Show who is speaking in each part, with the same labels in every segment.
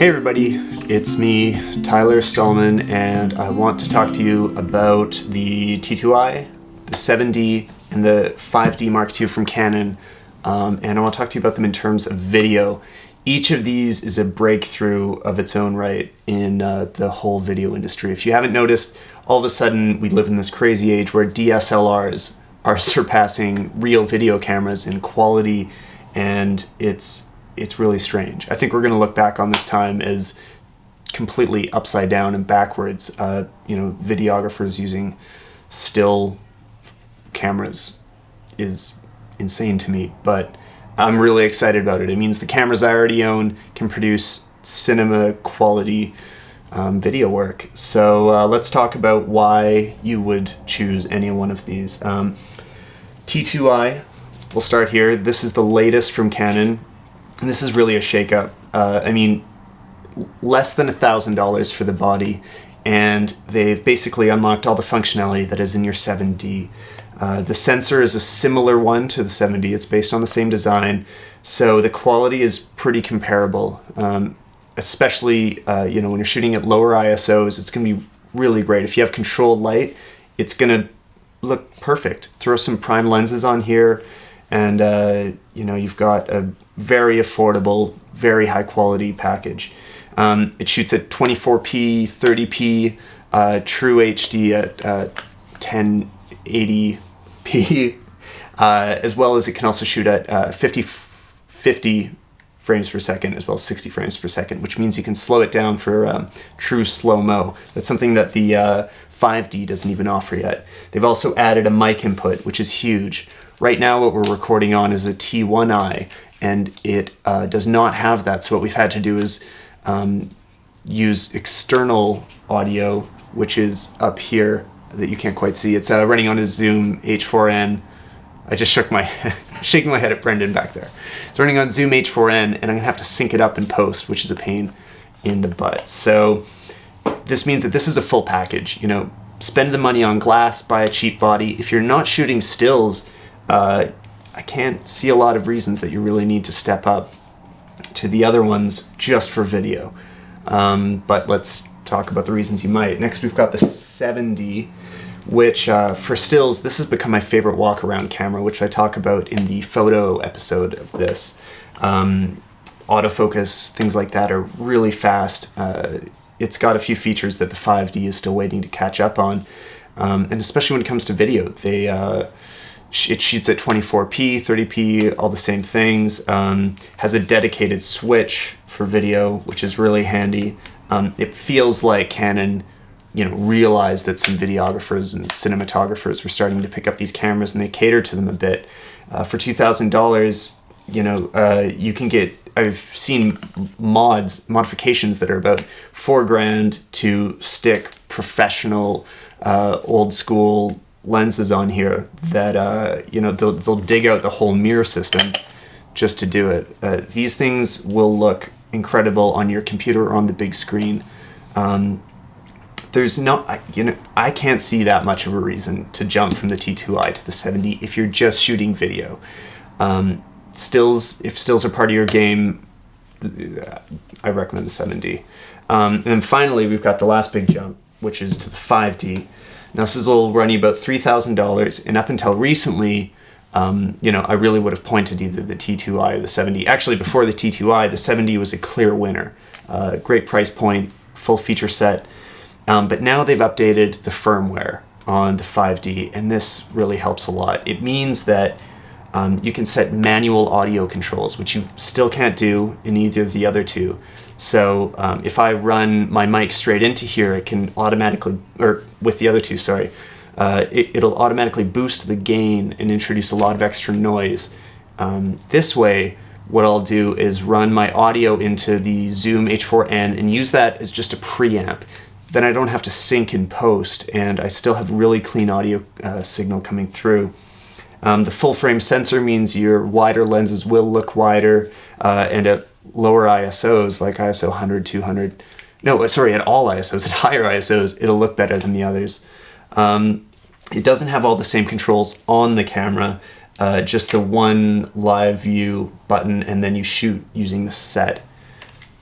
Speaker 1: Hey everybody, it's me, Tyler Stallman, and I want to talk to you about the T2i, the 7D, and the 5D Mark II from Canon, and I want to talk to you about them in terms of video. Each of these is a breakthrough of its own right in the whole video industry. If you haven't noticed, all of a sudden we live in this crazy age where DSLRs are surpassing real video cameras in quality, and it's really strange. I think we're going to look back on this time as completely upside down and backwards. Videographers using still cameras is insane to me, but I'm really excited about it. It means the cameras I already own can produce cinema quality video work. So let's talk about why you would choose any one of these. T2i, we'll start here. This is the latest from Canon. And this is really a shakeup. Less than $1,000 for the body, and they've basically unlocked all the functionality that is in your 7D. The sensor is a similar one to the 7D. It's based on the same design, so the quality is pretty comparable. Especially when you're shooting at lower ISOs, it's going to be really great. If you have controlled light, it's going to look perfect. Throw some prime lenses on here, and you've got a very affordable, very high quality package. It shoots at 24p, 30p, true HD at 1080p, as well as it can also shoot at 50 frames per second, as well as 60 frames per second, which means you can slow it down for true slow-mo. That's something that the 5D doesn't even offer yet. They've also added a mic input, which is huge. Right now what we're recording on is a T1i, and it does not have that, so what we've had to do is use external audio, which is up here that you can't quite see. It's running on a Zoom H4n. I just shook my head, shaking my head at Brendan back there. It's running on Zoom H4n, and I'm gonna have to sync it up in post, which is a pain in the butt. So this means that this is a full package. Spend the money on glass, buy a cheap body. If you're not shooting stills, I can't see a lot of reasons that you really need to step up to the other ones just for video. But let's talk about the reasons you might. Next, we've got the 7D, which for stills, this has become my favorite walk-around camera, which I talk about in the photo episode of this. Autofocus, things like that are really fast. It's got a few features that the 5D is still waiting to catch up on. And especially when it comes to video, it shoots at 24p, 30p, all the same things. Has a dedicated switch for video, which is really handy. It feels like Canon, realized that some videographers and cinematographers were starting to pick up these cameras, and they cater to them a bit. For $2,000, you can get. I've seen modifications that are about $4,000 to stick professional, old school lenses on here that they'll dig out the whole mirror system just to do it. These things will look incredible on your computer or on the big screen. There's no, I can't see that much of a reason to jump from the T2i to the 7D if you're just shooting video. If stills are part of your game, I recommend the 7D. And then finally, we've got the last big jump, which is to the 5D. Now this will run you about $3,000, and up until recently, I really would have pointed either the T2i or the 7D. Actually, before the T2i, the 7D was a clear winner. Great price point, full feature set. But now they've updated the firmware on the 5D, and this really helps a lot. It means that you can set manual audio controls, which you still can't do in either of the other two. So if I run my mic straight into here, it can automatically, or with the other two, sorry, it'll automatically boost the gain and introduce a lot of extra noise. This way, what I'll do is run my audio into the Zoom H4n and use that as just a preamp. Then I don't have to sync in post, and I still have really clean audio signal coming through. The full frame sensor means your wider lenses will look wider, and at lower ISOs, like ISO 100, 200, at all ISOs, at higher ISOs, it'll look better than the others. It doesn't have all the same controls on the camera, just the one live view button, and then you shoot using the set.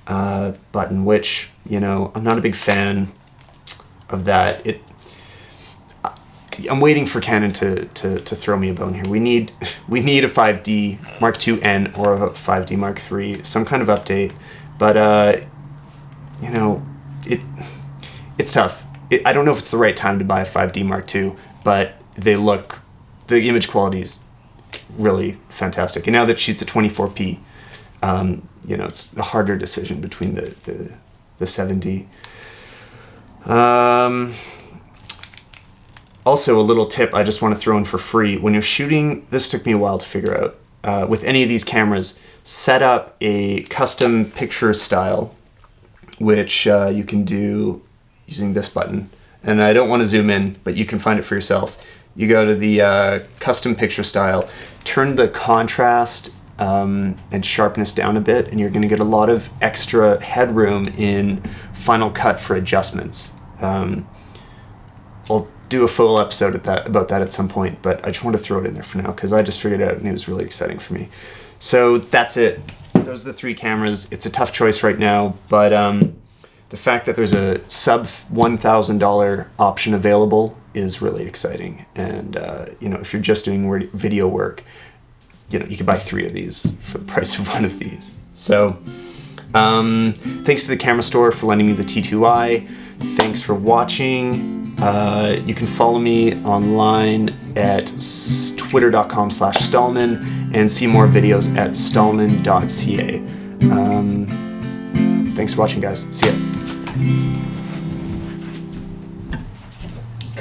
Speaker 1: button, which, you know, I'm not a big fan of that. I'm waiting for Canon to throw me a bone here. We need a 5D Mark II-N or a 5D Mark III, some kind of update. But you know, it's tough. I don't know if it's the right time to buy a 5D Mark II, but the image quality is really fantastic. And now that shoots at 24p, you know, it's a harder decision between the 7D. Also, a little tip I just want to throw in for free. When you're shooting, this took me a while to figure out, with any of these cameras, set up a custom picture style, which you can do using this button. And I don't want to zoom in, but you can find it for yourself. You go to the custom picture style, turn the contrast and sharpness down a bit, and you're going to get a lot of extra headroom in Final Cut for adjustments. I'll do a full episode about that at some point, but I just want to throw it in there for now because I just figured it out and it was really exciting for me. So that's it. Those are the 3 cameras. It's a tough choice right now, but the fact that there's a sub $1,000 option available is really exciting. And you know, if you're just doing video work, you know, you could buy 3 of these for the price of 1 of these. So thanks to the camera store for lending me the T2i. Thanks for watching. You can follow me online at twitter.com/stalman and see more videos at stalman.ca. Thanks for watching, guys. See ya.